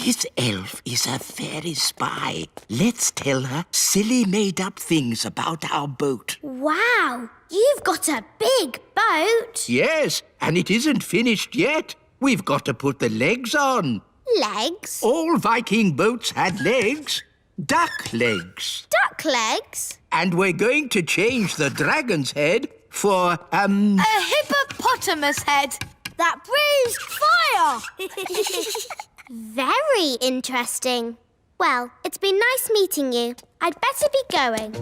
This elf is a fairy spy. Let's tell her silly made-up things about our boat. Wow, you've got a big boat. Yes, and it isn't finished yet. We've got to put the legs on. Legs? All Viking boats had legs. Duck legs. Duck legs? And we're going to change the dragon's head for, A hippopotamus head that breathes fire! Very interesting. Well, it's been nice meeting you. I'd better be going.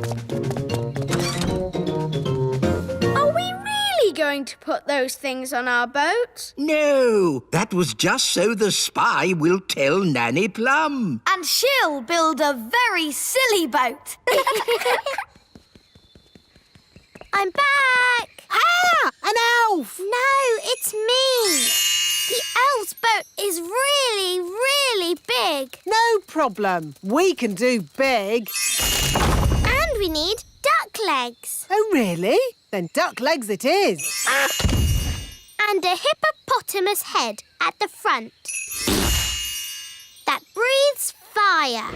Are we really going to put those things on our boat? No, that was just so the spy will tell Nanny Plum. And she'll build a very silly boat. I'm back. Ah! An elf! No, it's me. The elf's boat is really, really big. No problem. We can do big. And we need duck legs. Oh, really? Then duck legs it is. And a hippopotamus head at the front. That breathes fire.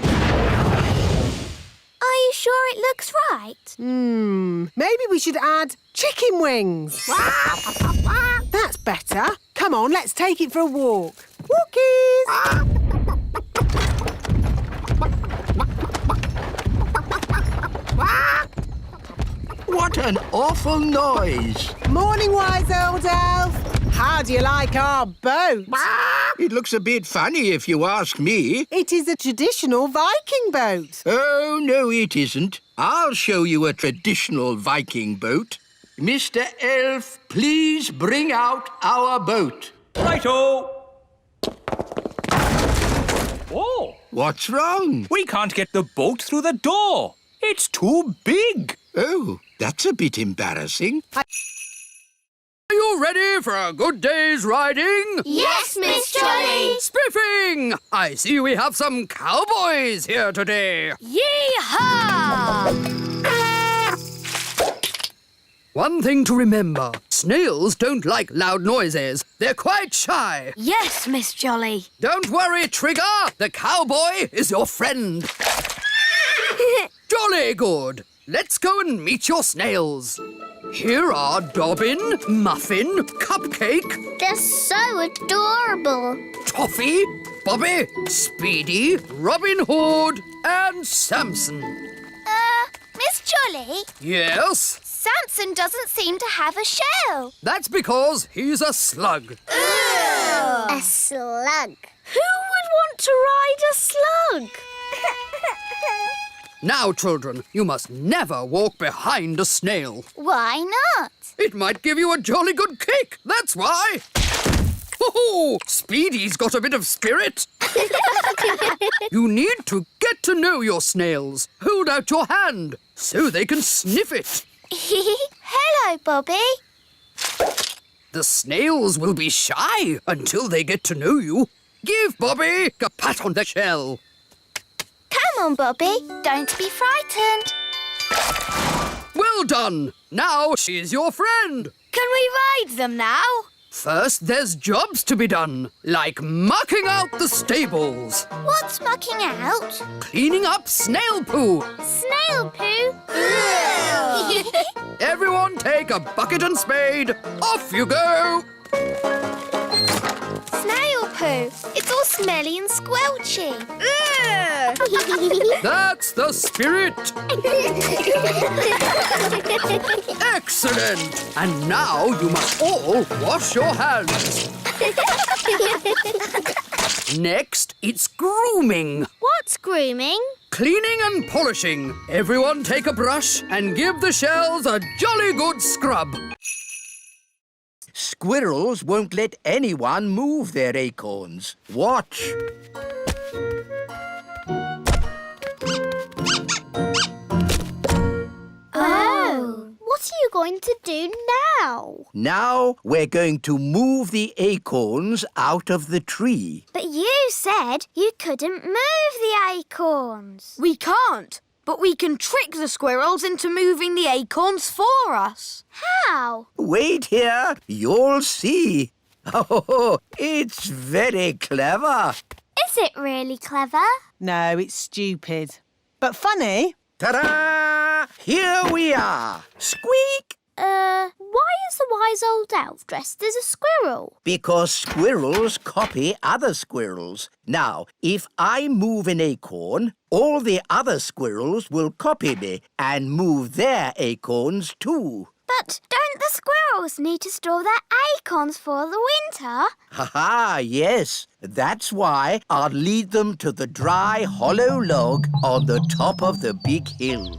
Are you sure it looks right? Maybe we should add chicken wings. That's better. Come on, let's take it for a walk. Walkies! What an awful noise. Morning, wise old elf. How do you like our boat? It looks a bit funny if you ask me. It is a traditional Viking boat. Oh, no, it isn't. I'll show you a traditional Viking boat. Mr. Elf, please bring out our boat. Righto! Oh, What's wrong? we can't get the boat through the door. It's too big. Oh, that's a bit embarrassing. Are you ready for a good day's riding? Yes, Miss Jolly. Spiffing! I see we have some cowboys here today. Yee-haw! One thing to remember, snails don't like loud noises. They're quite shy. Yes, Miss Jolly. Don't worry, Trigger. The cowboy is your friend. Jolly good. Let's go and meet your snails. Here are Dobbin, Muffin, Cupcake, They're so adorable. Toffee, Bobby, Speedy, Robin Hood, and Samson. Miss Jolly, Yes, Samson doesn't seem to have a shell. that's because he's a slug. A slug. Who would want to ride a slug? Now, children, you must never walk behind a snail. Why not? It might give you a jolly good kick, that's why. Oh, Speedy's got a bit of spirit. You need to get to know your snails. Hold out your hand so they can sniff it. Hello, Bobby. The snails will be shy until they get to know you. Give Bobby a pat on the shell. Come on, Bobby. Don't be frightened. Well done. Now she's your friend. Can we ride them now? First, there's jobs to be done, like mucking out the stables, What's mucking out? cleaning up snail poo. Snail poo? Everyone take a bucket and spade. Off you go. Snail poo. It's all smelly and squelchy. That's the spirit. Excellent. And now you must all wash your hands. Next, it's grooming. What's grooming? Cleaning and polishing. Everyone take a brush and give the shells a jolly good scrub. Squirrels won't let anyone move their acorns. Watch. Oh. What are you going to do now? Now we're going to move the acorns out of the tree. But you said you couldn't move the acorns. We can't, but we can trick the squirrels into moving the acorns for us. How? Wait here, you'll see. Oh, it's very clever. Is Is it really clever? No, it's stupid. But funny. Ta-da! Here we are. Squeak! Why is the wise old elf dressed as a squirrel? Because squirrels copy other squirrels. Now, if I move an acorn, all the other squirrels will copy me and move their acorns too. But don't the squirrels need to store their acorns for the winter? Ha-ha, yes. That's why I'll lead them to the dry, hollow log on the top of the big hill.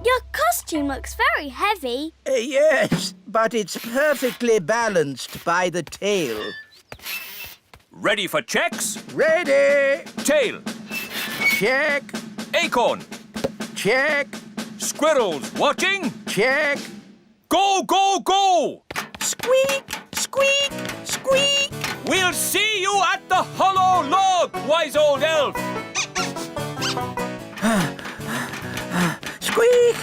Your costume looks very heavy. Yes, but it's perfectly balanced by the tail. Ready for checks? Ready? Tail. Check, Acorn. check, Squirrels watching. check. Go, go, go! Squeak, squeak, squeak. We'll see you at the hollow log, wise old elf. Squeak!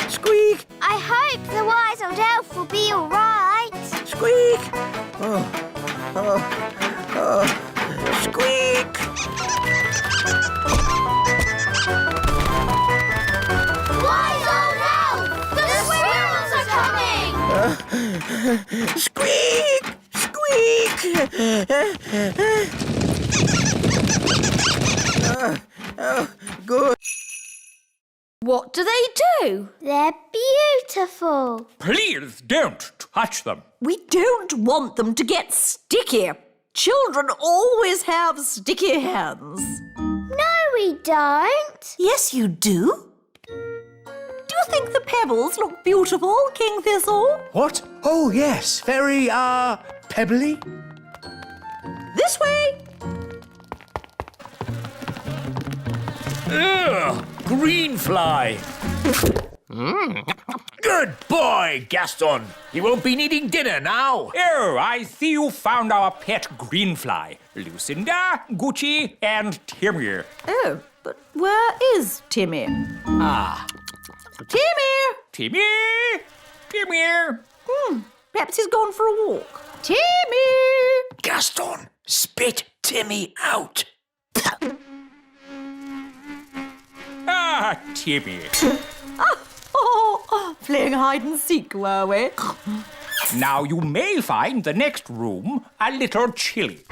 Squeak! I hope the wise old elf will be all right. Squeak! Squeak! Wise old elf! The squirrels are coming! Squeak! Squeak! Good. What do they do? They're beautiful. Please don't touch them. We don't want them to get sticky. Children always have sticky hands. No, we don't. Yes, you do. Do you think the pebbles look beautiful, King Thistle? What? Oh, yes. Very, pebbly. This way. Ugh, green fly. Good boy, Gaston. You won't be needing dinner now. Oh, I see you found our pet green fly. Lucinda, Gucci, and Timmy. Oh, but where is Timmy? Timmy! Timmy! Timmy! Perhaps he's gone for a walk. Timmy! Gaston, spit Timmy out. Ah, Timmy. Oh, playing hide and seek, were we? Now you may find the next room a little chilly.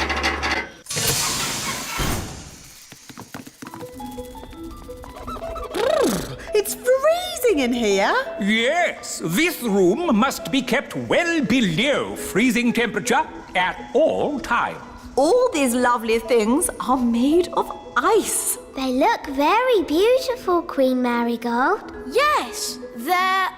It's freezing in here. Yes, this room must be kept well below freezing temperature at all times. All these lovely things are made of ice. They look very beautiful, Queen Marigold. Yes, they're,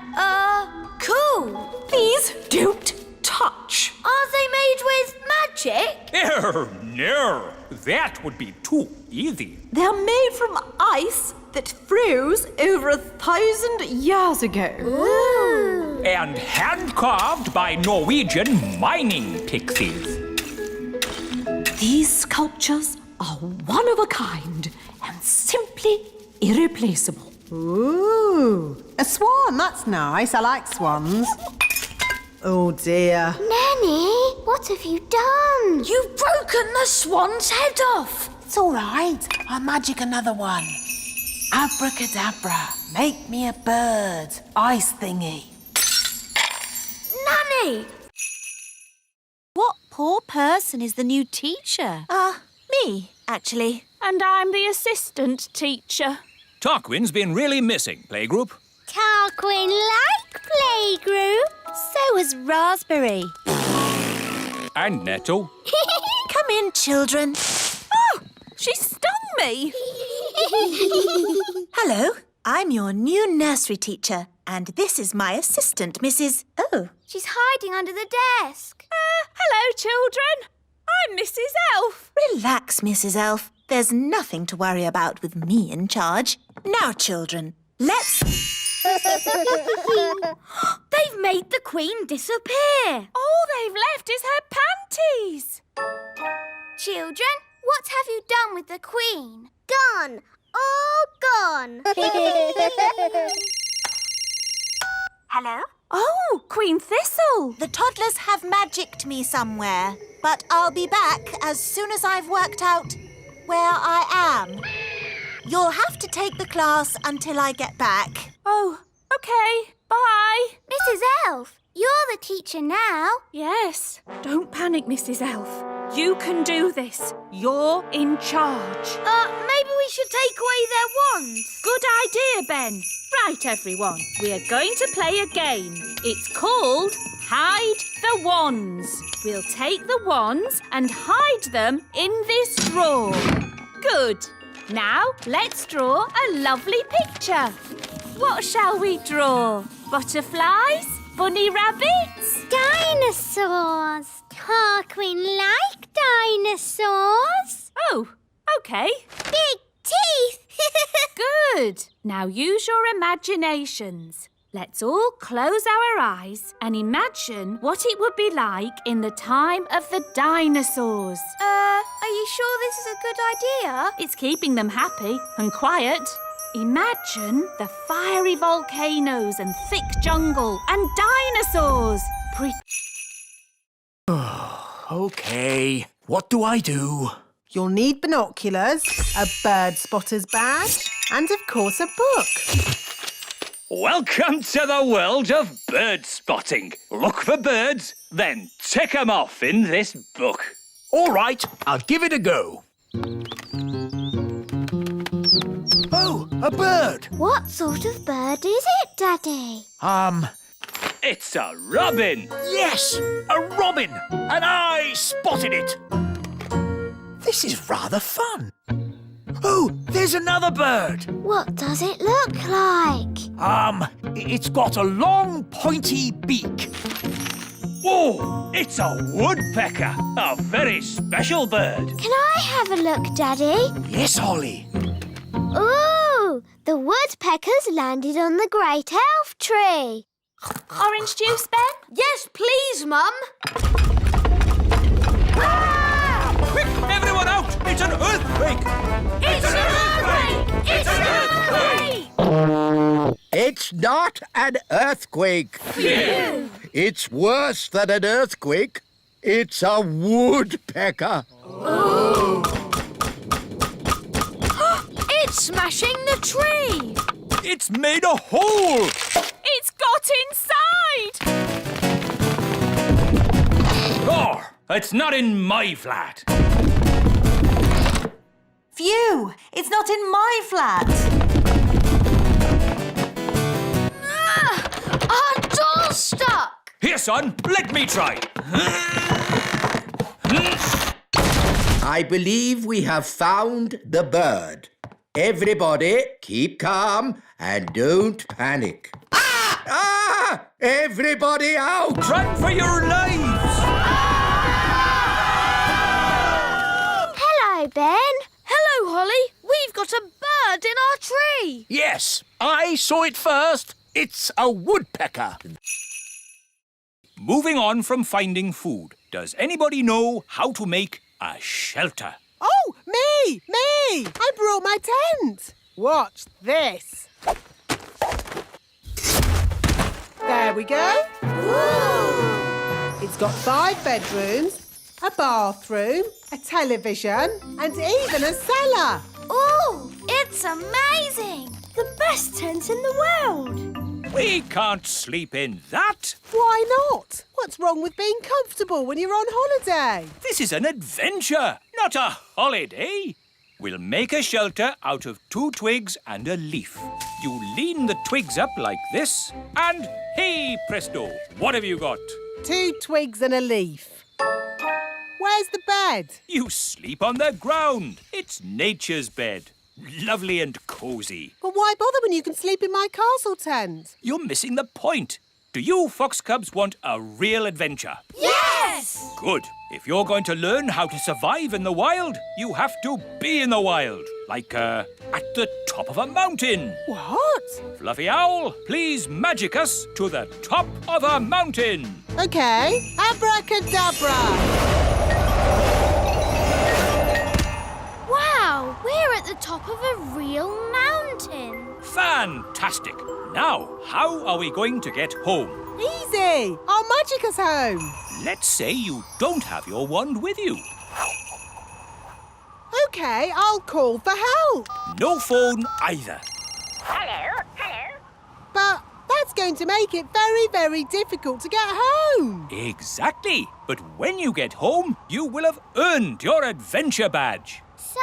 cool. Please don't touch. Are they made with magic? Oh, no, that would be too easy. They're made from ice that froze over 1,000 years ago. Ooh. And hand-carved by Norwegian mining pixies. These sculptures are one of a kind and simply irreplaceable. Ooh, a swan. That's nice. I like swans. Oh, dear. Nanny, what have you done? You've broken the swan's head off. It's all right. I'll magic another one. Abracadabra. Make me a bird. Ice thingy. Nanny! What poor person is the new teacher? Me, actually. And I'm the assistant teacher. Tarquin's been really missing, playgroup. Tarquin like playgroup. So has Raspberry. And Nettle. Come in, children. Oh, she stung me. Hello, I'm your new nursery teacher, and this is my assistant, Mrs. Oh. She's hiding under the desk. Hello, children. I'm Mrs. Elf. Relax, Mrs. Elf. There's nothing to worry about with me in charge. Now, children, let's... They've made the Queen disappear. All they've left is her panties. Children, what have you done with the Queen? Gone. All gone. Hello, Oh, Queen Thistle! The toddlers have magicked me somewhere, but I'll be back as soon as I've worked out where I am. You'll have to take the class until I get back. Oh, OK. Bye. Mrs. Elf, you're the teacher now. Yes. Don't panic, Mrs. Elf. You can do this. You're in charge. Maybe we should take away their wands. Good idea, Ben. Right, everyone. We are going to play a game. It's called Hide the Wands. We'll take the wands and hide them in this drawer. Good. Now, let's draw a lovely picture. What shall we draw? Butterflies? Bunny rabbits? Dinosaurs. Tarquin like dinosaurs. Oh, OK. Big teeth. Good. Now use your imaginations. Let's all close our eyes and imagine what it would be like in the time of the dinosaurs. Are you sure this is a good idea? It's keeping them happy and quiet. Imagine the fiery volcanoes and thick jungle and dinosaurs. OK, what do I do? You'll need binoculars, a bird spotter's badge, and of course a book. Welcome to the world of bird spotting. Look for birds, then tick 'em off in this book. All right, I'll give it a go. Oh, a bird. What sort of bird is it, Daddy? It's a robin. Yes, a robin. And I spotted it. This is rather fun. Oh, there's another bird. What does it look like? It's got a long, pointy beak. Oh, it's a woodpecker. A very special bird. Can I have a look, Daddy? Yes, Holly. Ooh, the woodpeckers landed on the great elf tree. Orange juice, Ben? Yes, please, Mum. Quick, everyone out! It's an earthquake! It's an earthquake! It's an earthquake! It's not an earthquake. Phew. It's worse than an earthquake. It's a woodpecker. It's smashing the tree. It's made a hole! It's got inside! Oh, it's not in my flat. Phew! It's not in my flat. Our door's stuck. Here, son, let me try. I believe we have found the bird. Everybody, keep calm and don't panic. Ah! Everybody out! Run for your lives! Hello, Ben. Hello, Holly. We've got a bird in our tree. Yes, I saw it first. It's a woodpecker. Moving on from finding food, does anybody know how to make a shelter? Oh, me! I brought my tent. Watch this. There we go. It's got 5 bedrooms, a bathroom, a television, and even a cellar. Ooh, it's amazing. The best tent in the world. We can't sleep in that. Why not? What's wrong with being comfortable when you're on holiday? This is an adventure, not a holiday. We'll make a shelter out of 2 twigs and a leaf. You lean the twigs up like this, and hey presto, what have you got? 2 twigs and a leaf. Where's the bed? You sleep on the ground. It's nature's bed. Lovely and cosy. But why bother when you can sleep in my castle tent? You're missing the point. Do you fox cubs want a real adventure? Yes! Good. If you're going to learn how to survive in the wild, you have to be in the wild. Like, at the top of a mountain. What? Fluffy Owl, please magic us to the top of a mountain. OK. Abracadabra. Wow, we're at the top of a real mountain. Fantastic. Now, how are we going to get home? Easy. I'll magic us home. Let's say you don't have your wand with you. OK, I'll call for help. No phone either. But that's going to make it very, very difficult to get home. Exactly. But when you get home, you will have earned your adventure badge. So,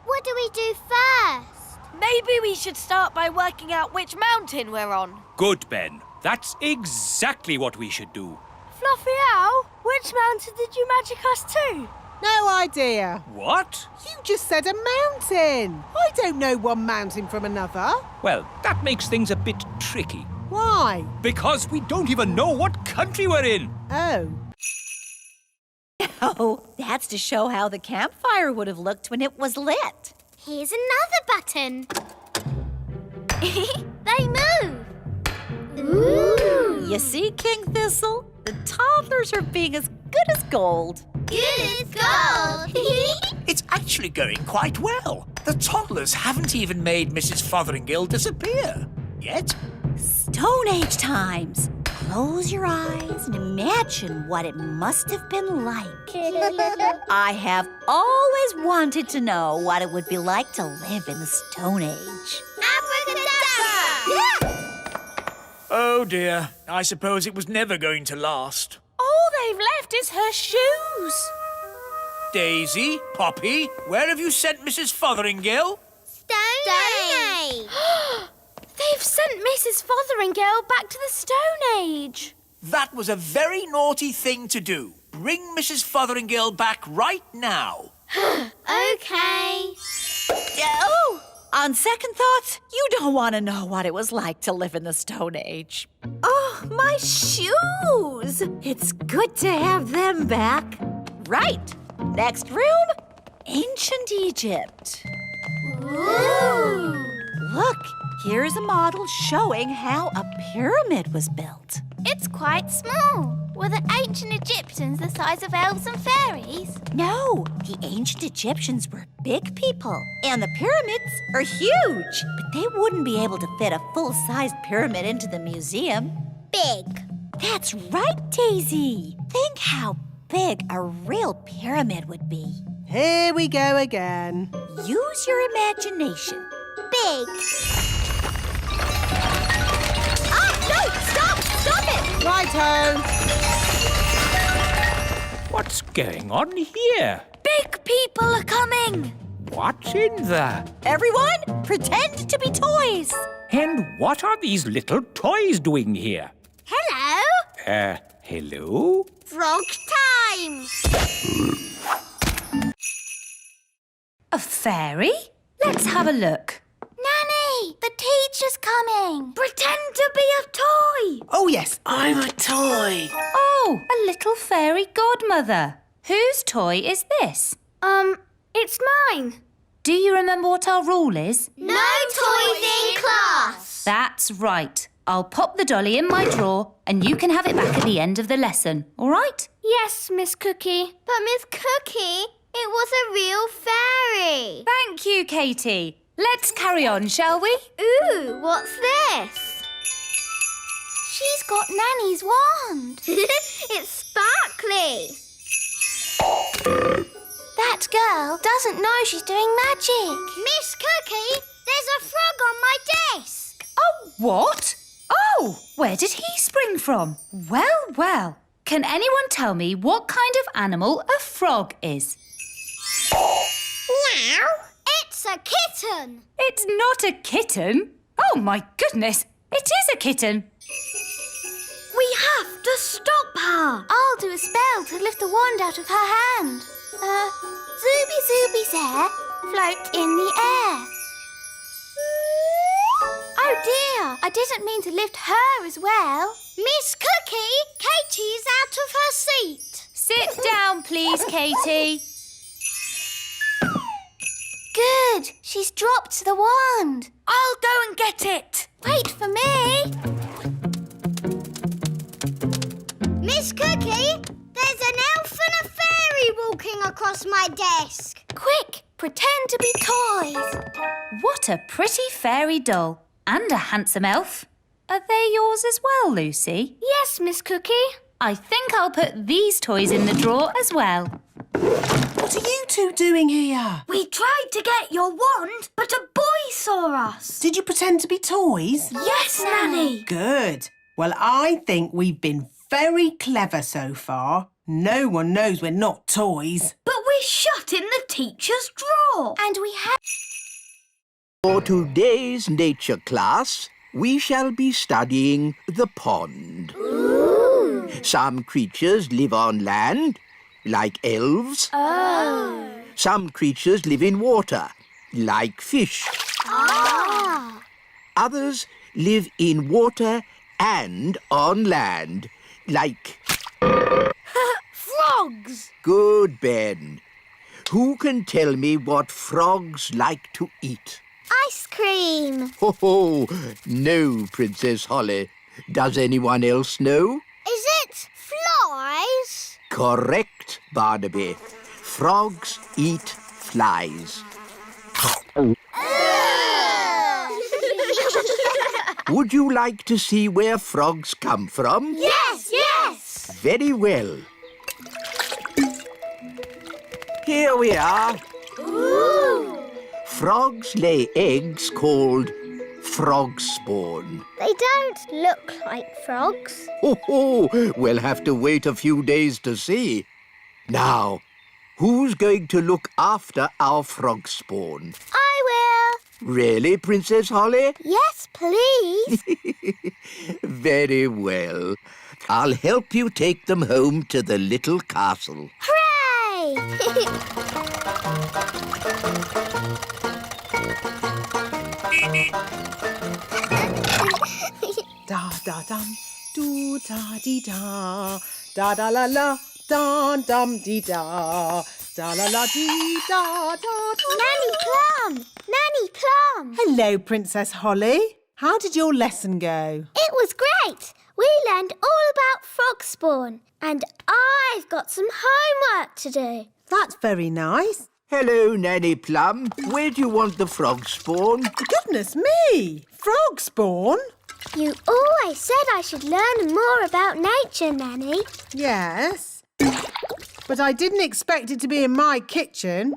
what do we do first? Maybe we should start by working out which mountain we're on. Good, Ben. That's exactly what we should do. Fluffy Owl, which mountain did you magic us to? No idea. What? You just said a mountain. I don't know one mountain from another. Well, that makes things a bit tricky. Why? Because we don't even know what country we're in. Oh. Oh, that's to show how the campfire would have looked when it was lit. Here's another button. They move. Ooh. You see, King Thistle? The toddlers are being as good as gold. Good as gold. It's actually going quite well. The toddlers haven't even made Mrs. Fotheringill disappear. Yet. Stone Age times. Close your eyes and imagine what it must have been like. I have always wanted to know what it would be like to live in the Stone Age. Abracadabra! Oh dear. I suppose it was never going to last. All they've left is her shoes. Daisy, Poppy, where have you sent Mrs. Fotheringill? Stone Age. They've sent Mrs. Fotheringill back to the Stone Age. That was a very naughty thing to do. Bring Mrs. Fotheringill back right now. OK. Oh! On second thoughts, you don't want to know what it was like to live in the Stone Age. Oh, my shoes! It's good to have them back. Right. Next room, Ancient Egypt. Ooh. Look, here's a model showing how a pyramid was built. It's quite small. Were the ancient Egyptians the size of elves and fairies? No, the ancient Egyptians were big people, and the pyramids are huge. But they wouldn't be able to fit a full-sized pyramid into the museum. Big. That's right, Daisy. Think how big a real pyramid would be. Here we go again. Use your imagination. Big. Ah, no! Stop! Stop it! Righto. What's going on here? Big people are coming. What's in there? Everyone, pretend to be toys. And what are these little toys doing here? Hello. Hello? Frog time. A fairy? Let's have a look. Nanny, the teacher's coming. Pretend to be a toy. Oh yes, I'm a toy. Oh, a little fairy godmother. Whose toy is this? It's mine. Do you remember what our rule is? No toys in class. That's right. I'll pop the dolly in my drawer and you can have it back at the end of the lesson, all right? Yes, Miss Cookie. But Miss Cookie, it was a real fairy. Thank you, Katie. Let's carry on, shall we? Ooh, what's this? She's got Nanny's wand. It's sparkly. That girl doesn't know she's doing magic. Miss Cookie, there's a frog on my desk. Oh, what? Oh, where did he spring from? Well, well. Can anyone tell me what kind of animal a frog is? Meow. It's a kitten. It's not a kitten. Oh, my goodness. It is a kitten. We have to stop her. I'll do a spell to lift the wand out of her hand. Zooby Zooby's hair float in the air. Oh dear, I didn't mean to lift her as well. Miss Cookie, Katie's out of her seat. Sit down, please, Katie. Good, she's dropped the wand. I'll go and get it. Wait for me. Miss Cookie, there's an elf and a fairy walking across my desk. Quick, pretend to be toys. What a pretty fairy doll. And a handsome elf. Are they yours as well, Lucy? Yes, Miss Cookie. I think I'll put these toys in the drawer as well. What are you two doing here? We tried to get your wand, but a boy saw us. Did you pretend to be toys? Yes, Nanny. Good. Well, I think we've been very clever so far. No one knows we're not toys. But we're shut in the teacher's drawer. And we have... For today's nature class, we shall be studying the pond. Ooh. Some creatures live on land, like elves. Oh. Some creatures live in water, like fish. Ah. Others live in water and on land, like... Frogs. Good, Ben. Who can tell me what frogs like to eat? Ice cream. Ho, no, Princess Holly. Does anyone else know? Is it flies? Correct, Barnaby. Frogs eat flies. Would you like to see where frogs come from? Yes, yes. Very well. Here we are. Ooh. Frogs lay eggs called frog spawn. They don't look like frogs. We'll have to wait a few days to see. Now, who's going to look after our frog spawn? I will. Really, Princess Holly? Yes, please. Very well. I'll help you take them home to the little castle. Hooray! Da da dum, do da dee da, da da la la, da dum dee da, da la la dee da da da. Nanny Plum! Nanny Plum! Hello, Princess Holly. How did your lesson go? It was great. We learned all about frog spawn, and I've got some homework to do. That's very nice. Hello, Nanny Plum. Where do you want the frog spawn? Goodness me! Frog spawn? You always said I should learn more about nature, Nanny. Yes. But I didn't expect it to be in my kitchen.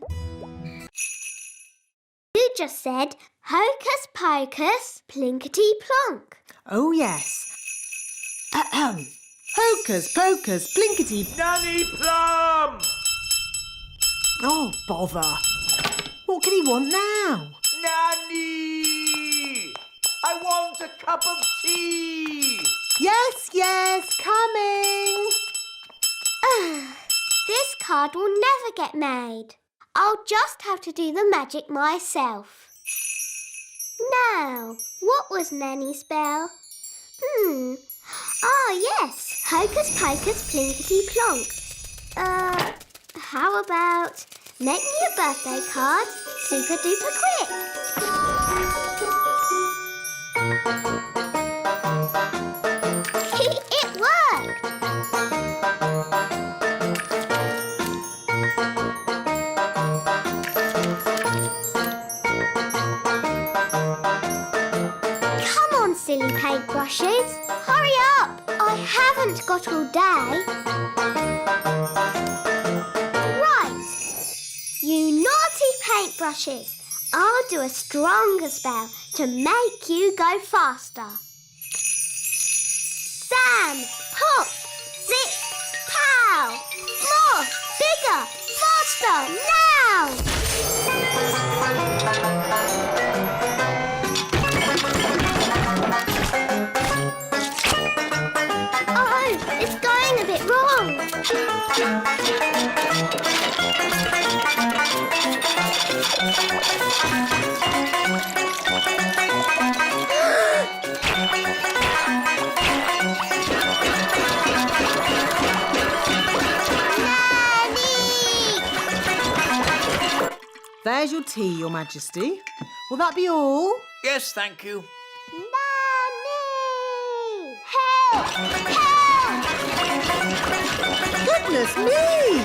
You just said hocus pocus, plinkety plonk. Oh, yes. Ahem. Hocus pocus, blinkety... Nanny Plum! Oh, bother. What can he want now? Nanny! I want a cup of tea! Yes, yes, coming. This card will never get made. I'll just have to do the magic myself. Now, what was Nanny's spell? Yes. Hocus pocus plinkety plonk. How about make me a birthday card super duper quick? It worked! Come on, silly paintbrushes. Hurry up! I haven't got all day. Right. You naughty paintbrushes. I'll do a stronger spell to make you go faster. Sam, pop, zip, pow. More, bigger, faster, now! Oh, it's going a bit wrong. There's your tea, Your Majesty. Will that be all? Yes, thank you. Nanny! Help! Help! Goodness me!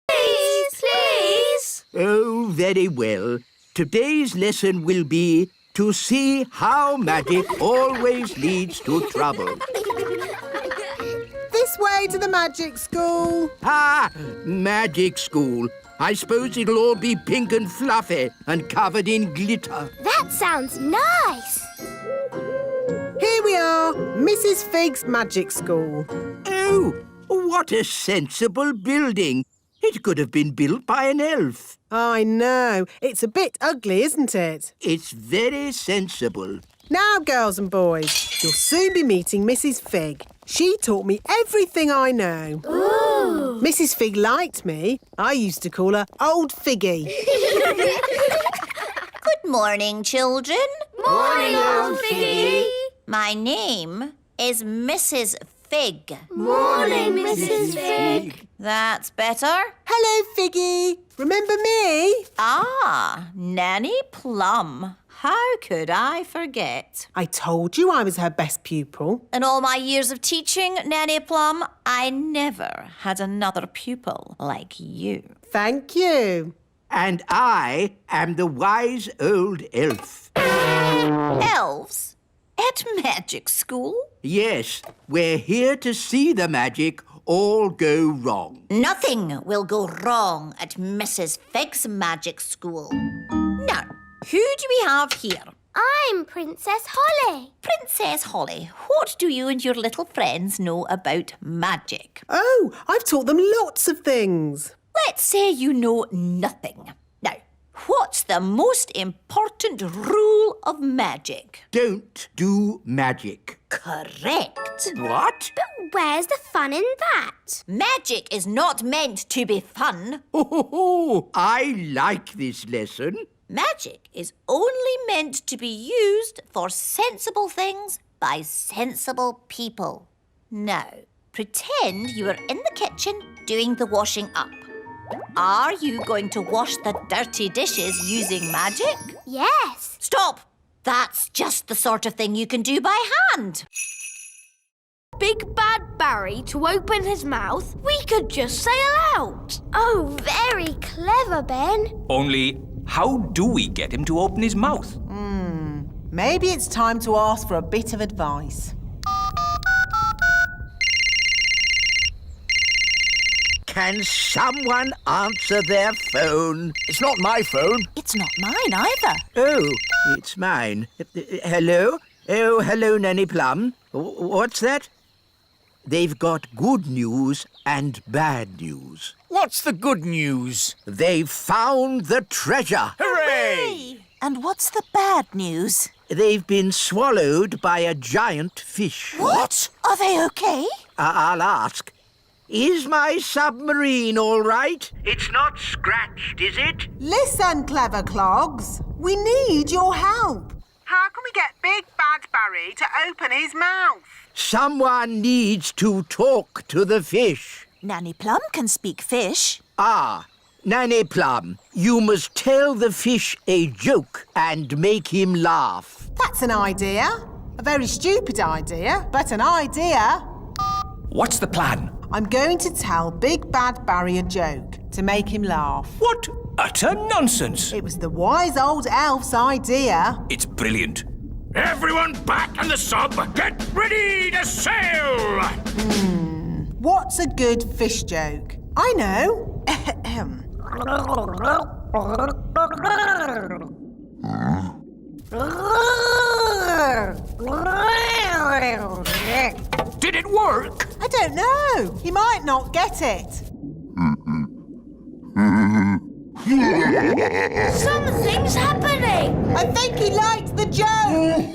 Please, please! Oh, very well. Today's lesson will be to see how magic always leads to trouble. This way to the magic school. Ah, magic school. I suppose it'll all be pink and fluffy and covered in glitter. That sounds nice. Here we are, Mrs. Fig's magic school. Oh, what a sensible building. It could have been built by an elf. I know. It's a bit ugly, isn't it? It's very sensible. Now, girls and boys, you'll soon be meeting Mrs. Fig. She taught me everything I know. Ooh. Mrs. Fig liked me. I used to call her Old Figgy. Good morning, children. Morning, Old Figgy. My name is Mrs. Fig. Morning, Mrs. Fig. That's better. Hello, Figgy. Remember me? Ah, Nanny Plum. How could I forget? I told you I was her best pupil. In all my years of teaching, Nanny Plum, I never had another pupil like you. Thank you. And I am the wise old elf. Elves? At magic school? Yes, we're here to see the magic all go wrong. Nothing will go wrong at Mrs. Fig's magic school. Now, who do we have here? I'm Princess Holly. Princess Holly, what do you and your little friends know about magic? Oh, I've taught them lots of things. Let's say you know nothing. Now, what's the most important rule of magic? Don't do magic. Correct. What? But where's the fun in that? Magic is not meant to be fun. Oh, I like this lesson. Magic is only meant to be used for sensible things by sensible people. Now, pretend you are in the kitchen doing the washing up. Are you going to wash the dirty dishes using magic? Yes. Stop! That's just the sort of thing you can do by hand. Big Bad Barry to open his mouth, we could just sail out. Oh, very clever, Ben. Only, how do we get him to open his mouth? Maybe it's time to ask for a bit of advice. Can someone answer their phone? It's not my phone. It's not mine either. Oh, it's mine. Hello? Oh, hello, Nanny Plum. What's that? They've got good news and bad news. What's the good news? They've found the treasure. Hooray! And what's the bad news? They've been swallowed by a giant fish. What? Are they okay? I'll ask. Is my submarine all right? It's not scratched, is it? Listen, clever clogs. We need your help. How can we get Big Bad Barry to open his mouth? Someone needs to talk to the fish. Nanny Plum can speak fish. Ah, Nanny Plum, you must tell the fish a joke and make him laugh. That's an idea. A very stupid idea, but an idea. What's the plan? I'm going to tell Big Bad Barry a joke to make him laugh. What utter nonsense! It was the wise old elf's idea. It's brilliant. Everyone back in the sub! Get ready to sail! What's a good fish joke? I know. Did it work? I don't know. He might not get it. Something's happening. I think he liked the joke.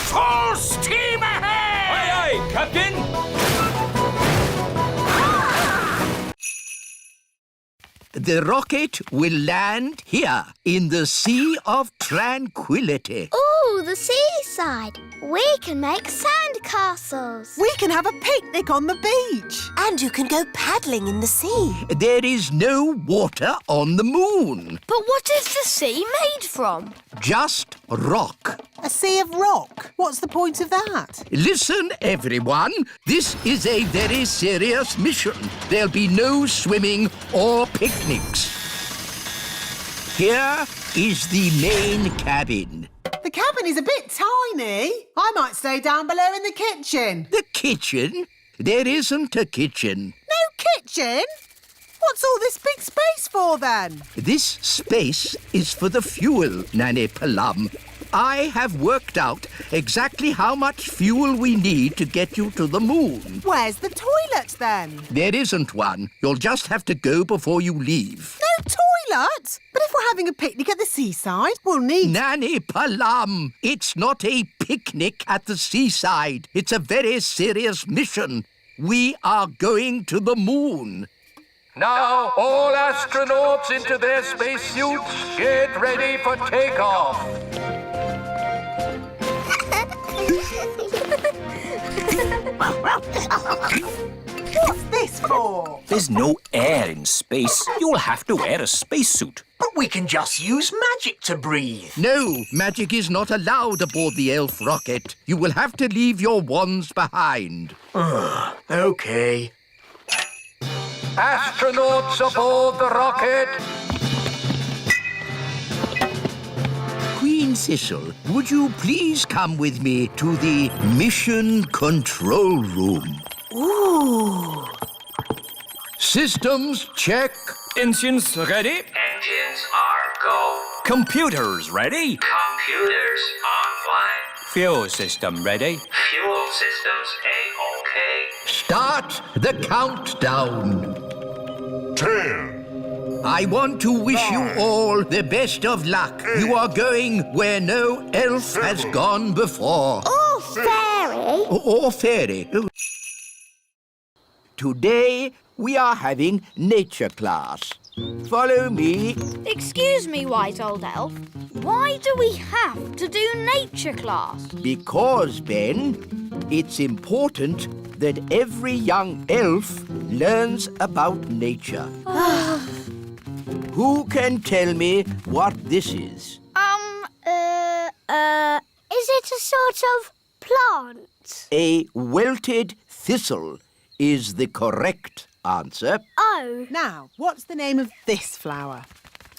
Full steam ahead! Aye, aye, Captain! The rocket will land here in the Sea of Tranquility. Ooh, the seaside. We can make sand castles. We can have a picnic on the beach. And you can go paddling in the sea. There is no water on the moon. But what is the sea made from? Just rock. A sea of rock. What's the point of that? Listen, everyone. This is a very serious mission. There'll be no swimming or picnics. Here is the main cabin. The cabin is a bit tiny. I might stay down below in the kitchen. The kitchen? There isn't a kitchen. No kitchen? What's all this big space for then? This space is for the fuel, Nanny Plum. I have worked out exactly how much fuel we need to get you to the moon. Where's the toilet then? There isn't one. You'll just have to go before you leave. No toilet? But if we're having a picnic at the seaside, we'll need... Nanny Plum, it's not a picnic at the seaside. It's a very serious mission. We are going to the moon. Now, all astronauts into their spacesuits. Get ready for takeoff. What's this for? There's no air in space. You'll have to wear a spacesuit. But we can just use magic to breathe. No, magic is not allowed aboard the elf rocket. You will have to leave your wands behind. OK. Astronauts aboard the rocket. Queen Thistle, would you please come with me to the mission control room? Ooh. Systems check. Engines ready? Engines are go. Computers ready? Computers online. Fuel system ready? Fuel systems A-OK. Start the countdown. 10. I want to wish you all the best of luck. You are going where no elf has gone before. Or fairy. Or fairy. Today, we are having nature class. Follow me. Excuse me, White Old Elf. Why do we have to do nature class? Because, Ben, it's important that every young elf learns about nature. Who can tell me what this is? Is it a sort of plant? A wilted thistle is the correct answer. Oh. Now, what's the name of this flower?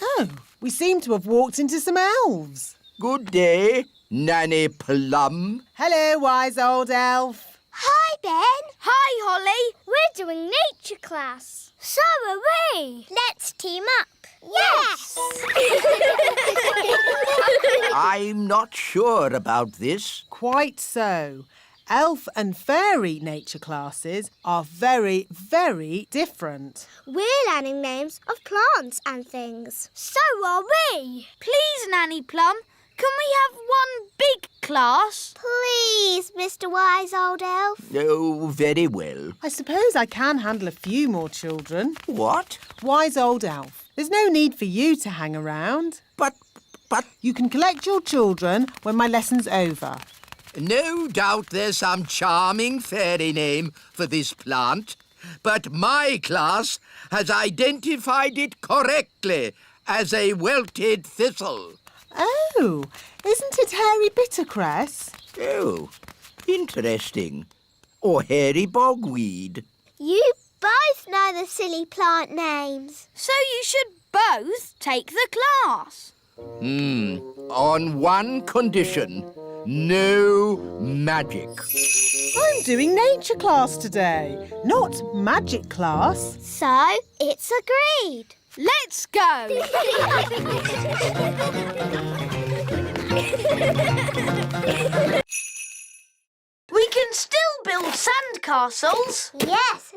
Oh, we seem to have walked into some elves. Good day, Nanny Plum. Hello, wise old elf. Hi, Ben. Hi, Holly. We're doing nature class. So are we. Let's team up. Yes! I'm not sure about this. Quite so. Elf and fairy nature classes are very, very different. We're learning names of plants and things. So are we. Please, Nanny Plum, can we have one big class? Please, Mr. Wise Old Elf. Oh, very well. I suppose I can handle a few more children. What? Wise old elf, there's no need for you to hang around. But... You can collect your children when my lesson's over. No doubt there's some charming fairy name for this plant, but my class has identified it correctly as a wilted thistle. Oh, isn't it hairy bittercress? Oh, interesting. Or hairy bogweed. You both know the silly plant names. So you should both take the class. On one condition. No magic. I'm doing nature class today, not magic class. So, it's agreed. Let's go. We can still build sandcastles. Yes.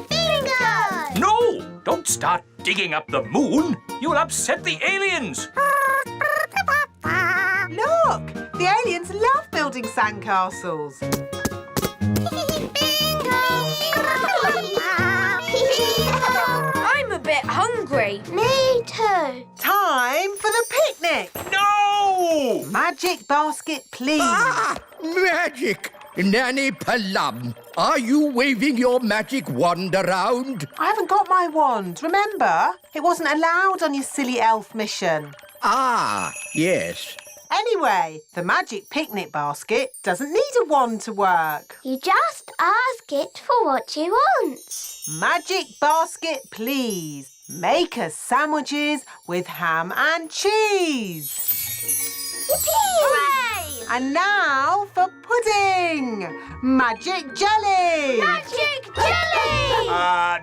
Bingo! No! Don't start digging up the moon. You'll upset the aliens. Look, the aliens love building sandcastles. I'm a bit hungry. Me too. Time for the picnic. No! Magic basket, please. Magic! Nanny Plum, are you waving your magic wand around? I haven't got my wand, remember? It wasn't allowed on your silly elf mission. Ah, yes. Anyway, the magic picnic basket doesn't need a wand to work. You just ask it for what you want. Magic basket, please. Make us sandwiches with ham and cheese. Yippee! Hooray! And now for pudding. Magic jelly. Magic jelly!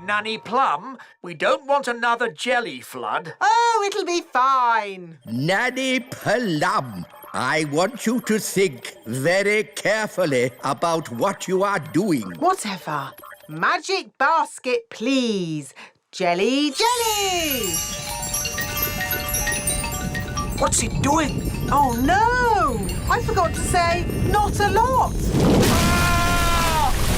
Nanny Plum, we don't want another jelly flood. Oh, it'll be fine. Nanny Plum, I want you to think very carefully about what you are doing. Whatever. Magic basket, please. Jelly, jelly! What's it doing? Oh, no! I forgot to say not a lot.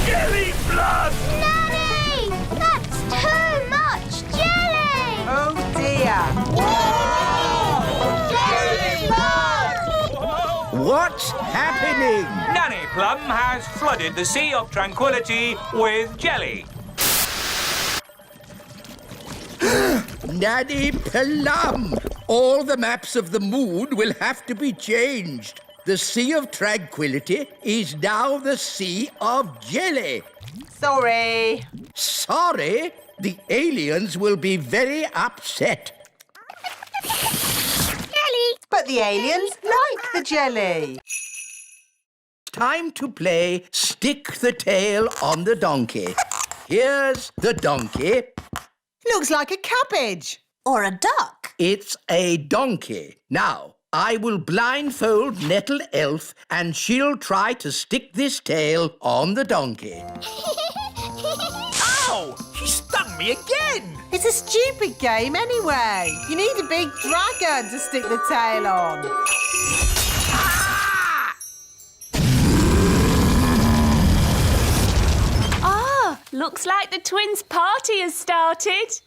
Jelly flood! Nanny! That's too much jelly! Oh, dear. Jelly! What's happening? Nanny Plum has flooded the Sea of Tranquility with jelly. Nanny Plum, all the maps of the moon will have to be changed. The Sea of Tranquility is now the Sea of Jelly. Sorry. Sorry, the aliens will be very upset. Jelly! But the aliens like the jelly. Time to play Stick the Tail on the Donkey. Here's the donkey. Looks like a cabbage. Or a duck. It's a donkey. Now, I will blindfold Nettle Elf and she'll try to stick this tail on the donkey. Ow! She stung me again! It's a stupid game anyway. You need a big dragon to stick the tail on. Ah, looks like the twins' party has started.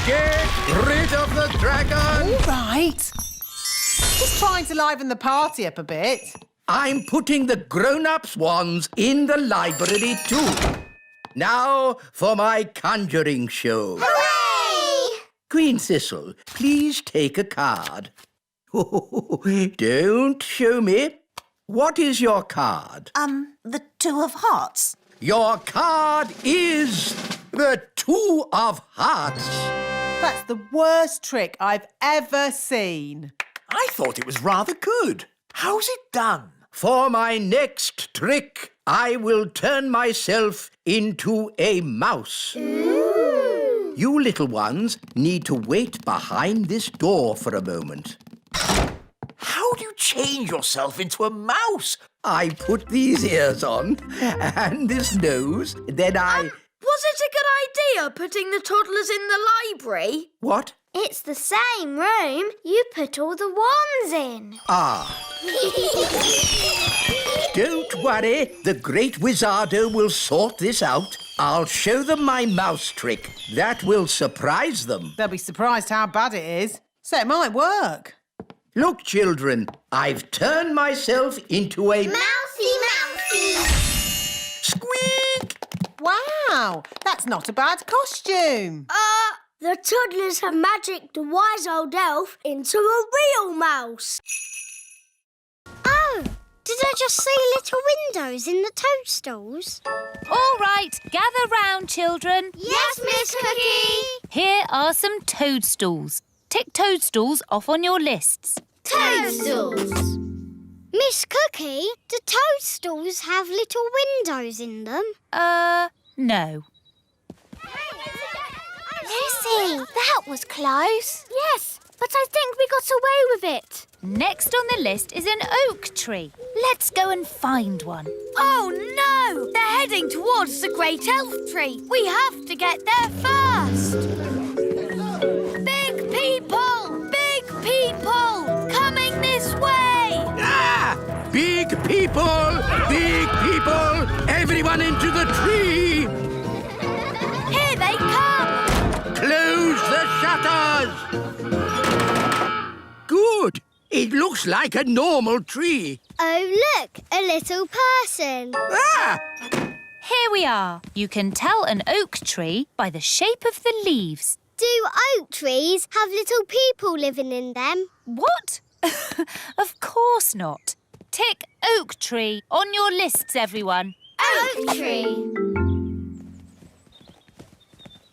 Get rid of the dragon! All right. Just trying to liven the party up a bit. I'm putting the grown-ups' wands in the library too. Now for my conjuring show. Hooray! Queen Thistle, please take a card. Don't show me. What is your card? The Two of Hearts. Your card is the Two of Hearts. That's the worst trick I've ever seen. I thought it was rather good. How's it done? For my next trick, I will turn myself into a mouse. Ooh. You little ones need to wait behind this door for a moment. How do you change yourself into a mouse? I put these ears on and this nose, then I... Was it a good idea putting the toddlers in the library? What? It's the same room you put all the wands in. Ah. Don't worry, the great Wizardo will sort this out. I'll show them my mouse trick. That will surprise them. They'll be surprised how bad it is. So it might work. Look, children, I've turned myself into a... Mousy! Squeak! Wow, that's not a bad costume. The toddlers have magicked the wise old elf into a real mouse. Oh, did I just see little windows in the toadstools? All right, gather round, children. Yes, Miss Cookie! Here are some toadstools. Tick toadstools off on your lists. Toadstools! Miss Cookie, do toadstools have little windows in them? No. Lizzie, that was close. Yes, but I think we got away with it. Next on the list is an oak tree. Let's go and find one. Oh no! They're heading towards the great elf tree. We have to get there first. Big people, coming this way. Ah! Big people! Everyone into the tree! Here they come. Close the shutters! Good. It looks like a normal tree. Oh, look, a little person. Ah! Here we are. You can tell an oak tree by the shape of the leaves. Do oak trees have little people living in them? What? Of course not. Tick oak tree on your lists, everyone. Oak tree.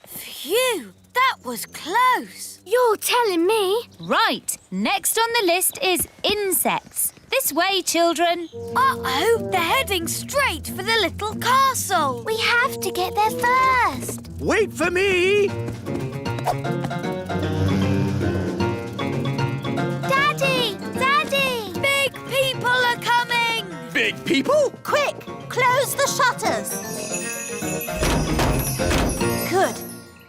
Phew, that was close. You're telling me? Right. Next on the list is insects. This way, children. Uh-oh, they're heading straight for the little castle. We have to get there first. Wait for me. Daddy! Daddy! Big people are coming. Big people? Quick, close the shutters. Good.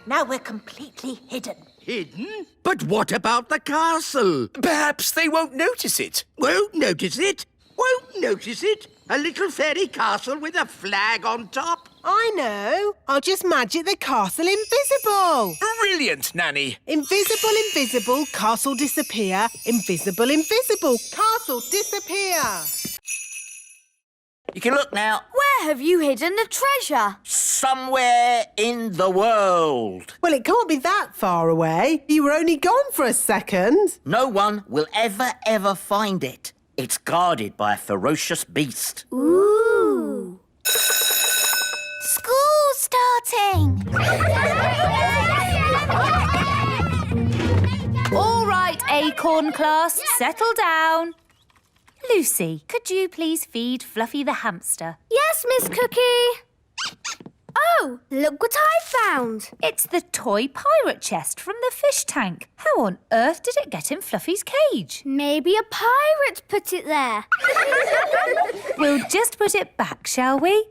Now we're completely hidden. Hidden? But what about the castle? Perhaps they won't notice it. Won't notice it. Won't notice it. A little fairy castle with a flag on top. I know. I'll just magic the castle invisible. Brilliant, Nanny. Invisible, invisible, castle disappear. Invisible, invisible, castle disappear. You can look now. Where have you hidden the treasure? Somewhere in the world. Well, it can't be that far away. You were only gone for a second. No one will ever find it. It's guarded by a ferocious beast. Ooh. School's starting. All right, Acorn class, settle down. Lucy, could you please feed Fluffy the hamster? Yes, Miss Cookie. Oh, look what I found. It's the toy pirate chest from the fish tank. How on earth did it get in Fluffy's cage? Maybe a pirate put it there. We'll just put it back, shall we?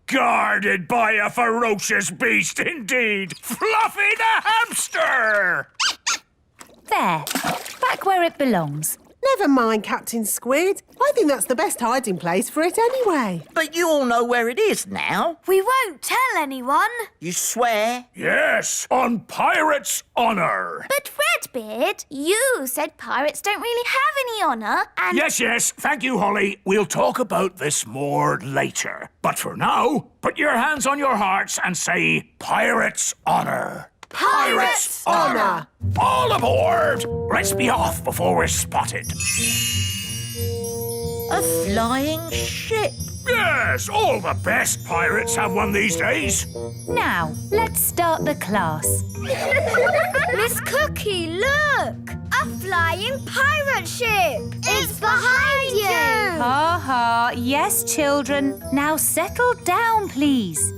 Guarded by a ferocious beast indeed. Fluffy the hamster! There, back where it belongs. Never mind, Captain Squid. I think that's the best hiding place for it anyway. But you all know where it is now. We won't tell anyone. You swear? Yes, on pirate's honour. But Redbeard, you said pirates don't really have any honour and... Yes, thank you, Holly. We'll talk about this more later. But for now, put your hands on your hearts and say pirate's honour. Pirate's honour. All aboard! Let's be off before we're spotted. A flying ship. Yes, all the best pirates have one these days. Now, let's start the class. Miss Cookie, look! A flying pirate ship! It's behind you! Ha ha, yes, children. Now settle down, please.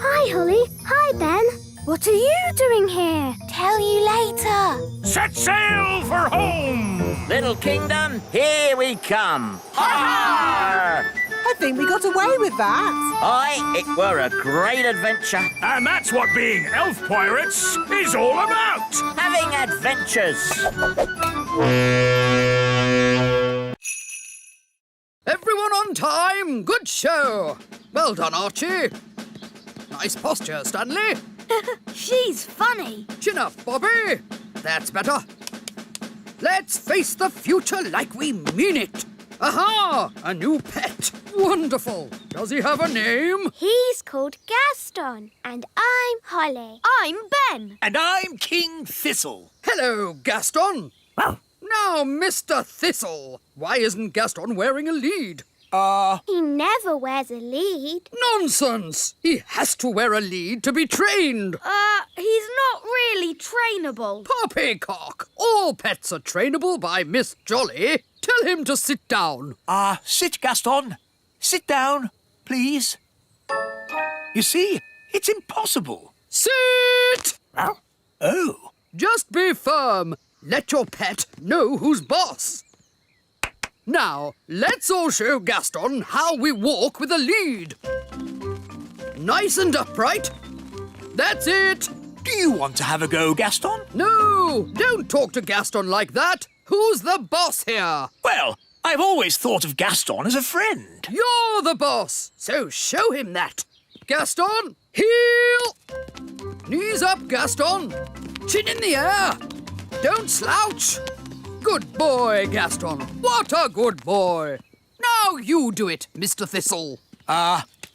Hi, Holly. Hi, Ben. What are you doing here? Tell you later. Set sail for home! Little kingdom, here we come. Ha! I think we got away with that. Aye, it were a great adventure. And that's what being elf pirates is all about! Having adventures. Everyone on time. Good show. Well done, Archie. Nice posture, Stanley. She's funny. Chin up, Bobby. That's better. Let's face the future like we mean it. Aha! A new pet. Wonderful. Does he have a name? He's called Gaston, and I'm Holly. I'm Ben. And I'm King Thistle. Hello, Gaston. Now, Mr. Thistle, why isn't Gaston wearing a lead? He never wears a lead. Nonsense! He has to wear a lead to be trained. He's not really trainable. Poppycock! All pets are trainable by Miss Jolly. Tell him to sit down. Sit, Gaston. Sit down, please. You see, it's impossible. Sit! Oh. Just be firm. Let your pet know who's boss. Now, let's all show Gaston how we walk with a lead. Nice and upright. That's it. Do you want to have a go, Gaston? No, don't talk to Gaston like that. Who's the boss here? Well, I've always thought of Gaston as a friend. You're the boss, so show him that. Gaston, heel. Knees up, Gaston. Chin in the air. Don't slouch. Good boy, Gaston. What a good boy. Now you do it, Mr. Thistle.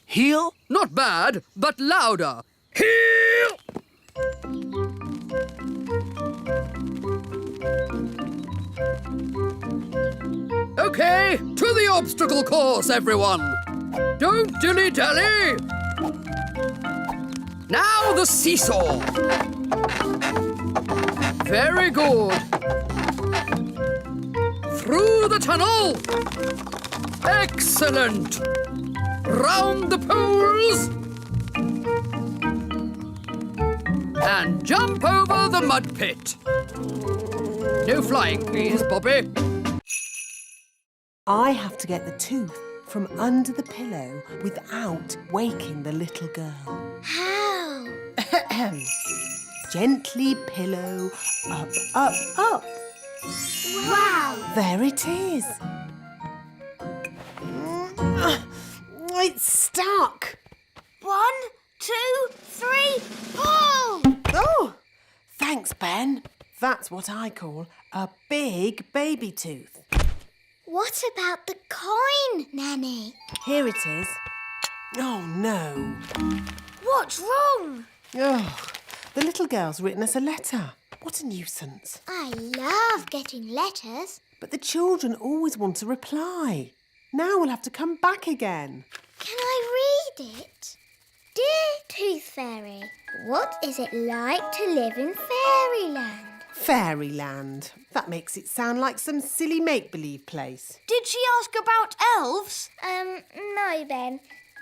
Heel? Not bad, but louder. Heel! OK, to the obstacle course, everyone. Don't dilly-dally. Now the seesaw. Very good. Through the tunnel. Excellent. Round the poles. And jump over the mud pit. No flying, please, Bobby. I have to get the tooth from under the pillow without waking the little girl. How? Gently pillow, up, up, up. Wow! There it is. It's stuck. 1, 2, 3, pull! Oh, thanks, Ben. That's what I call a big baby tooth. What about the coin, Nanny? Here it is. Oh, no. What's wrong? Oh, the little girl's written us a letter. What a nuisance. I love getting letters. But the children always want a reply. Now we'll have to come back again. Can I read it? Dear Tooth Fairy, what is it like to live in fairyland? Fairyland. That makes it sound like some silly make-believe place. Did she ask about elves? No, Ben.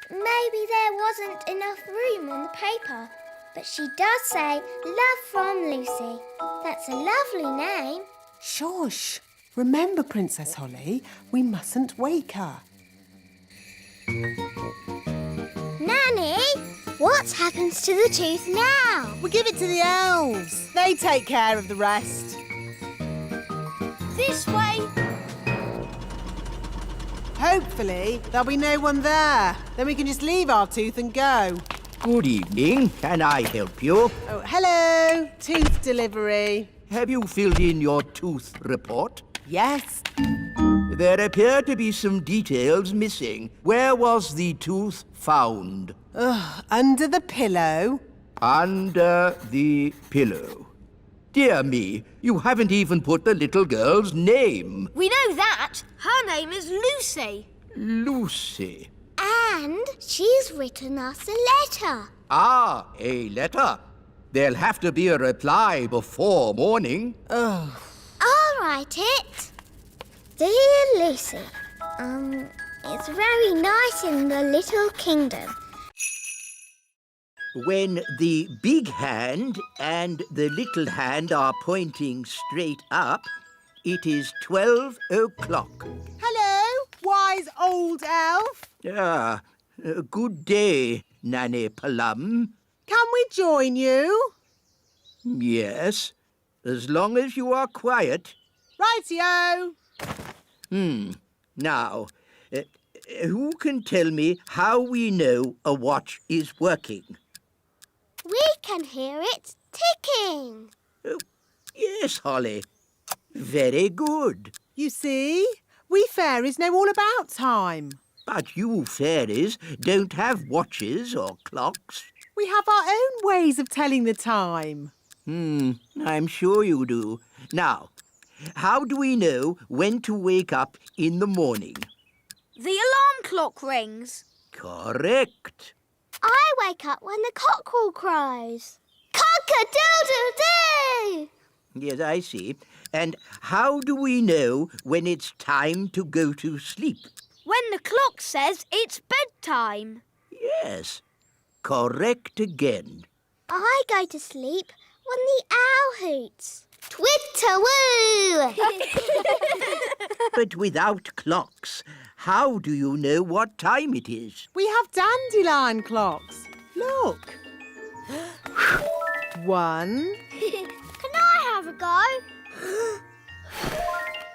Maybe there wasn't enough room on the paper. But she does say, love from Lucy. That's a lovely name. Shush. Remember, Princess Holly, we mustn't wake her. Nanny, what happens to the tooth now? We give it to the elves. They take care of the rest. This way. Hopefully, there'll be no one there. Then we can just leave our tooth and go. Good evening. Can I help you? Oh, hello. Tooth delivery. Have you filled in your tooth report? Yes. There appear to be some details missing. Where was the tooth found? Under the pillow. Under the pillow. Dear me, you haven't even put the little girl's name. We know that. Her name is Lucy. Lucy. And she's written us a letter. Ah, a letter. There'll have to be a reply before morning. I'll write it. Dear Lucy, it's very nice in the little kingdom. When the big hand and the little hand are pointing straight up, it is 12 o'clock. Hello, wise old elf. Good day, Nanny Plum. Can we join you? Yes, as long as you are quiet. Rightio. Now, who can tell me how we know a watch is working? We can hear it ticking. Yes, Holly. Very good. You see, we fairies know all about time. But you fairies don't have watches or clocks. We have our own ways of telling the time. I'm sure you do. Now, how do we know when to wake up in the morning? The alarm clock rings. Correct. I wake up when the cockerel crows. Cock-a-doodle-doo! Yes, I see. And how do we know when it's time to go to sleep? When the clock says it's bedtime. Yes, correct again. I go to sleep when the owl hoots. Twitter-woo! But without clocks, how do you know what time it is? We have dandelion clocks. Look. 1, Can I have a go?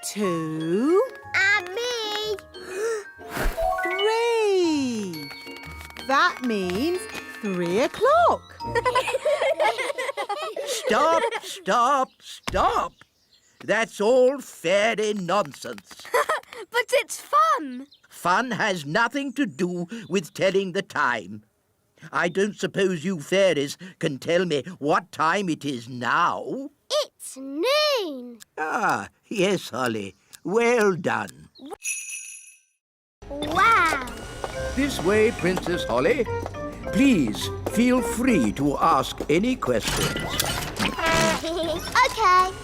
2, And me. 3. That means 3 o'clock. Stop, stop, stop. That's all fairy nonsense. But it's fun. Fun has nothing to do with telling the time. I don't suppose you fairies can tell me what time it is now. It's noon. Ah, yes, Holly. Well done. Wow. This way, Princess Holly. Please feel free to ask any questions. OK.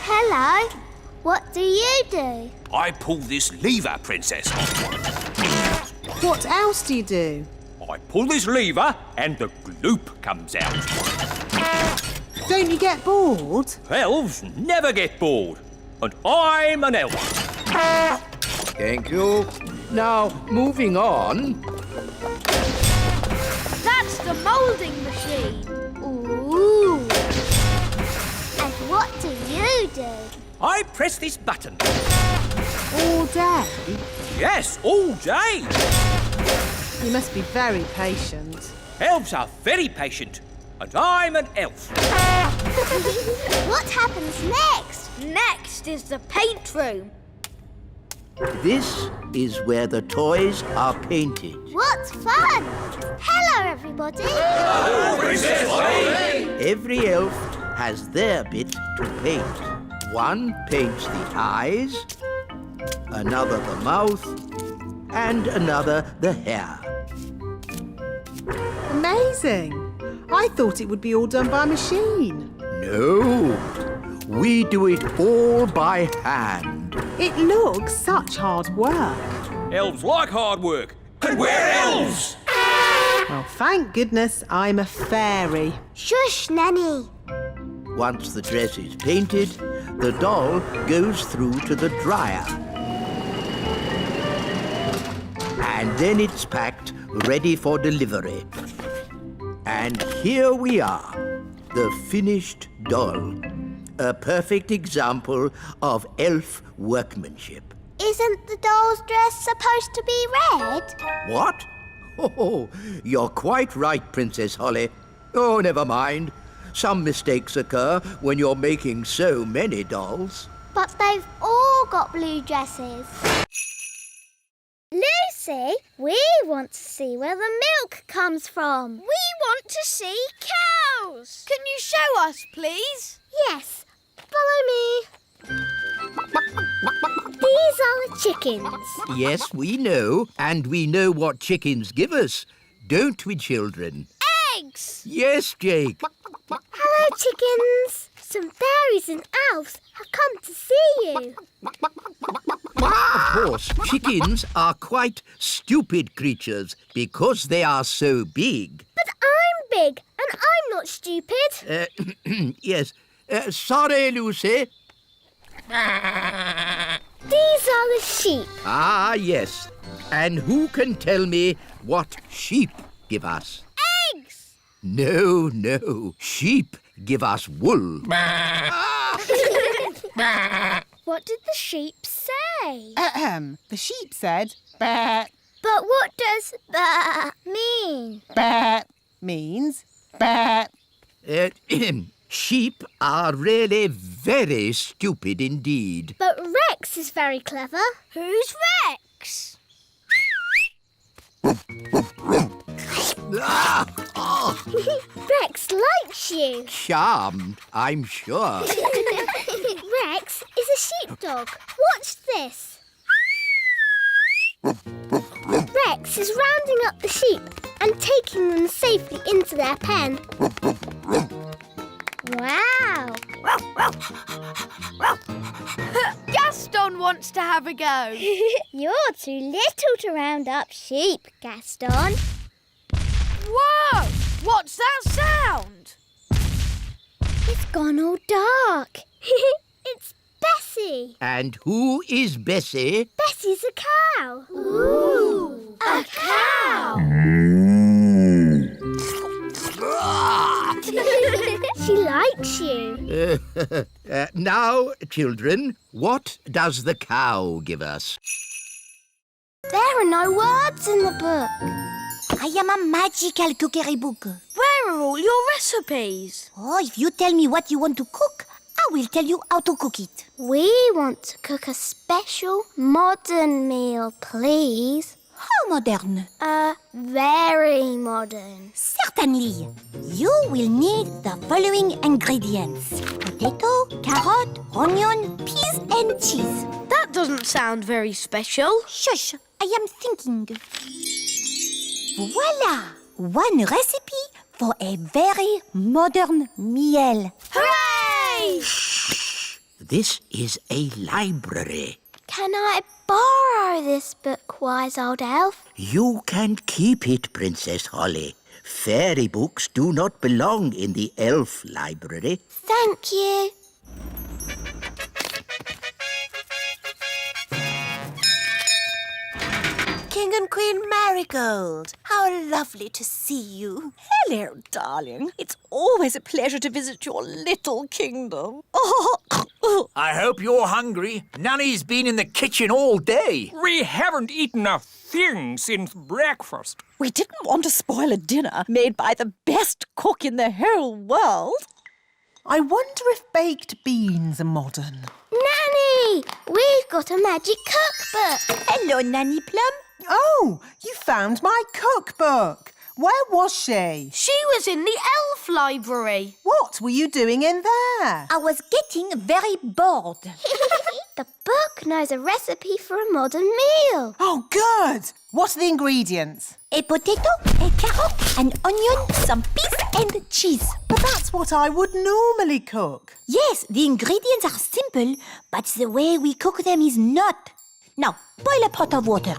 Hello. What do you do? I pull this lever, Princess. What else do you do? I pull this lever and the gloop comes out. Don't you get bored? Elves never get bored. And I'm an elf. Thank you. Now, moving on. That's the moulding machine. Ooh. And what do you do? I press this button. All day? Yes, all day. You must be very patient. Elves are very patient. And I'm an elf. What happens next? Next is the paint room. This is where the toys are painted. What fun! Hello, everybody. Every elf has their bit to paint. One paints the eyes, another the mouth, and another the hair. Amazing. I thought it would be all done by machine. No, we do it all by hand. It looks such hard work. Elves like hard work. And we're elves! Well, thank goodness I'm a fairy. Shush, Nanny. Once the dress is painted, the doll goes through to the dryer. And then it's packed, ready for delivery. And here we are, the finished doll. A perfect example of elf workmanship. Isn't the doll's dress supposed to be red? What? Oh, you're quite right, Princess Holly. Oh, never mind. Some mistakes occur when you're making so many dolls. But they've all got blue dresses. Lucy, we want to see where the milk comes from. We want to see cows. Can you show us, please? Yes, follow me. These are the chickens. Yes, we know, and we know what chickens give us, don't we, children? Eggs. Yes, Jake. Hello, chickens. Some fairies and elves have come to see you. Of course, chickens are quite stupid creatures because they are so big. But I'm big and I'm not stupid. Yes. Sorry, Lucy. These are the sheep. Ah, yes. And who can tell me what sheep give us? Eggs. No. Sheep give us wool. What did the sheep say? The sheep said, "Bah." But what does that mean? Bah means bah. Sheep are really very stupid indeed. But Rex is very clever. Who's Rex? Rex likes you. Charmed, I'm sure. Rex is a sheepdog. Watch this. Rex is rounding up the sheep and taking them safely into their pen. Wow! Gaston wants to have a go. You're too little to round up sheep, Gaston. Whoa! What's that sound? It's gone all dark. It's Bessie. And who is Bessie? Bessie's a cow. Ooh! A cow! She likes you. Now, children, what does the cow give us? There are no words in the book. I am a magical cookery book. Where are all your recipes? Oh, if you tell me what you want to cook, I will tell you how to cook it. We want to cook a special modern meal, please. How modern? Very modern. Certainly. You will need the following ingredients. Potato, carrot, onion, peas and cheese. That doesn't sound very special. Shush, I am thinking. Voila! One recipe for a very modern meal. Hooray! This is a library. Can I borrow this book, wise old elf? You can keep it, Princess Holly. Fairy books do not belong in the elf library. Thank you. King and Queen Marigold, how lovely to see you. Hello, darling. It's always a pleasure to visit your little kingdom. I hope you're hungry. Nanny's been in the kitchen all day. We haven't eaten a thing since breakfast. We didn't want to spoil a dinner made by the best cook in the whole world. I wonder if baked beans are modern. Nanny, we've got a magic cookbook. Hello, Nanny Plum. Oh, you found my cookbook. Where was she? She was in the elf library. What were you doing in there? I was getting very bored. The book knows a recipe for a modern meal. Oh, good. What are the ingredients? A potato, a carrot, an onion, some peas and cheese. But that's what I would normally cook. Yes, the ingredients are simple, but the way we cook them is not. Now, boil a pot of water.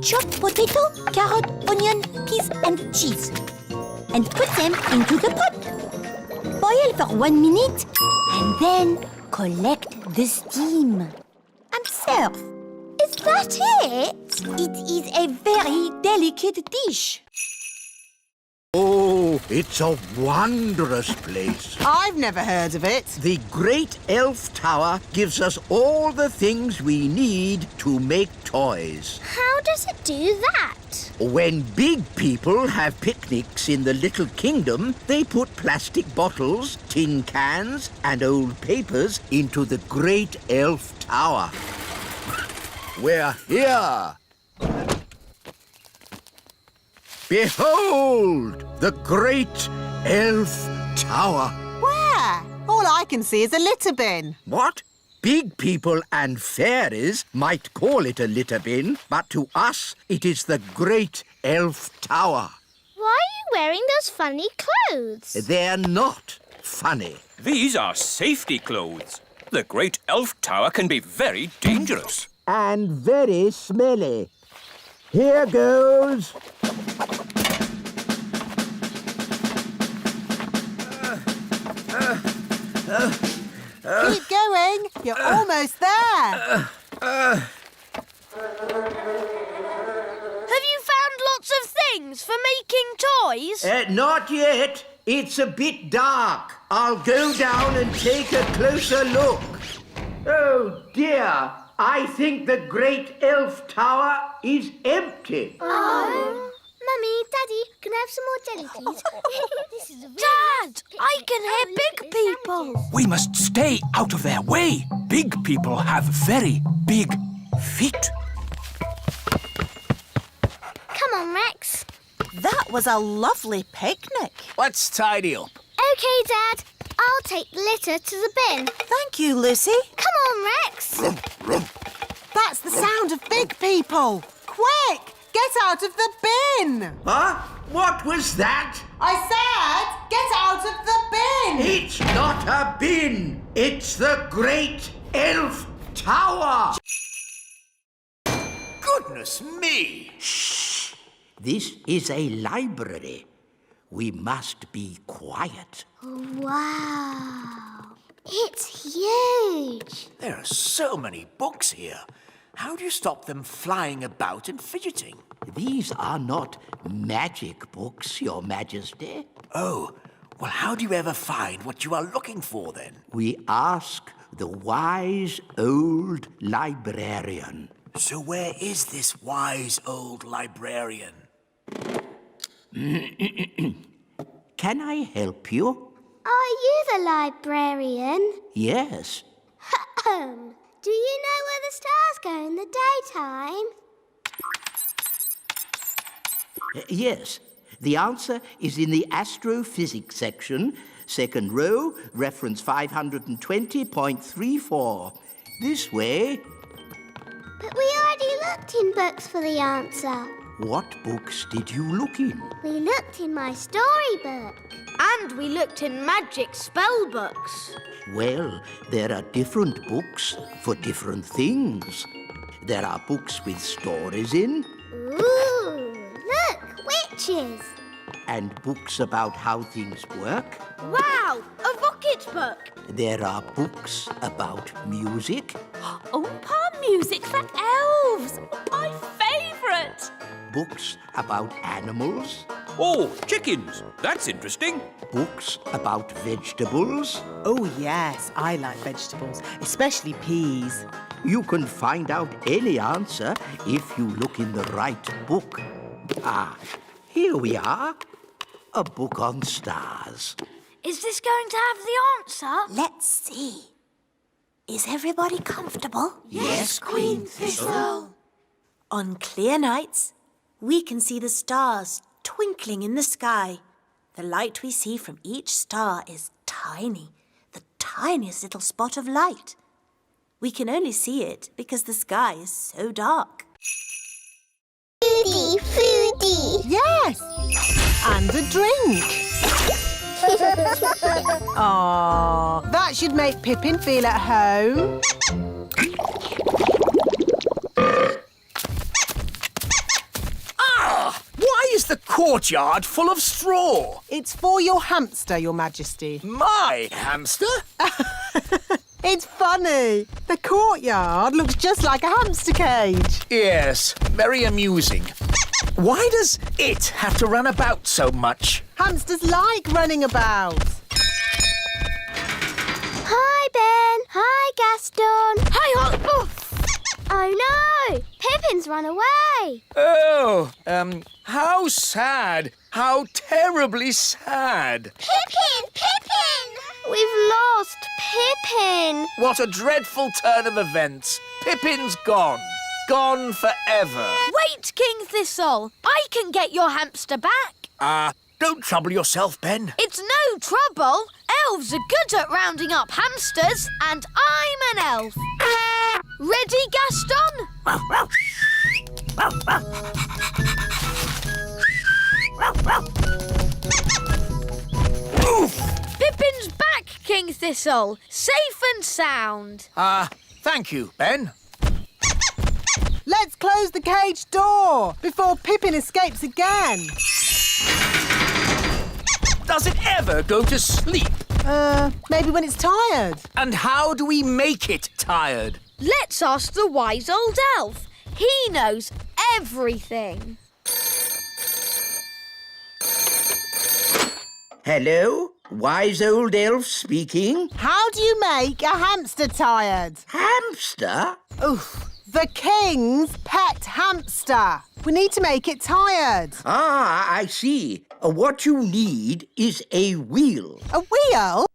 Chop potato, carrot, onion, peas and cheese. And put them into the pot. Boil for 1 minute and then collect the steam. And serve. Is that it? It is a very delicate dish. Oh, it's a wondrous place. I've never heard of it. The Great Elf Tower gives us all the things we need to make toys. How does it do that? When big people have picnics in the Little Kingdom, they put plastic bottles, tin cans, and old papers into the Great Elf Tower. We're here. Behold, the Great Elf Tower. Where? All I can see is a litter bin. What? Big people and fairies might call it a litter bin, but to us it is the Great Elf Tower. Why are you wearing those funny clothes? They're not funny. These are safety clothes. The Great Elf Tower can be very dangerous. And very smelly. Here goes. Keep going. You're almost there. Have you found lots of things for making toys? Not yet. It's a bit dark. I'll go down and take a closer look. Oh, dear. I think the Great Elf Tower is empty. Oh. Mummy, Daddy, can I have some more jelly, please? This is a Dad, I can hear big people. We must stay out of their way. Big people have very big feet. Come on, Rex. That was a lovely picnic. Let's tidy up. OK, Dad. I'll take the litter to the bin. Thank you, Lucy. Come on, Rex. That's the sound of big people. Quick! Get out of the bin! Huh? What was that? I said, get out of the bin! It's not a bin. It's the Great Elf Tower. Goodness me! Shh. This is a library. We must be quiet. Wow. It's huge. There are so many books here. How do you stop them flying about and fidgeting? These are not magic books, Your Majesty. Oh, well, how do you ever find what you are looking for, then? We ask the wise old librarian. So where is this wise old librarian? Can I help you? Are you the librarian? Yes. Do you know where the stars go in the daytime? Yes. The answer is in the astrophysics section, second row, reference 520.34. This way. But we already looked in books for the answer. What books did you look in? We looked in my storybook. And we looked in magic spell books. Well, there are different books for different things. There are books with stories in. Ooh, look, witches. And books about how things work. Wow, a rocket book. There are books about music. Oompa music for elves! My favourite! Books about animals. Oh, chickens. That's interesting. Books about vegetables. Oh, yes, I like vegetables, especially peas. You can find out any answer if you look in the right book. Ah, here we are. A book on stars. Is this going to have the answer? Let's see. Is everybody comfortable? Yes, Queen Thistle. On clear nights, we can see the stars twinkling in the sky. The light we see from each star is tiny, the tiniest little spot of light. We can only see it because the sky is so dark. Foodie, foodie. Yes! And a drink. Aww, that should make Pippin feel at home. Why is the courtyard full of straw? It's for your hamster, Your Majesty. My hamster? It's funny. The courtyard looks just like a hamster cage. Yes, very amusing. Why does it have to run about so much? Hamsters like running about. Hi, Ben. Hi, Gaston. Hi, Hot. Oh, no. Pippin's run away. Oh, how sad. How terribly sad. Pippin! Pippin! We've lost Pippin. What a dreadful turn of events. Pippin's gone. Gone forever. Wait, King Thistle. I can get your hamster back. Don't trouble yourself, Ben. It's no trouble. Elves are good at rounding up hamsters, and I'm an elf. Ready, Gaston? Oof! Pippin's back, King Thistle. Safe and sound. Thank you, Ben. Let's close the cage door before Pippin escapes again. Does it ever go to sleep? Maybe when it's tired. And how do we make it tired? Let's ask the wise old elf. He knows everything. Hello? Wise old elf speaking. How do you make a hamster tired? Hamster? Oof. The king's pet hamster. We need to make it tired. Ah, I see. What you need is a wheel. A wheel?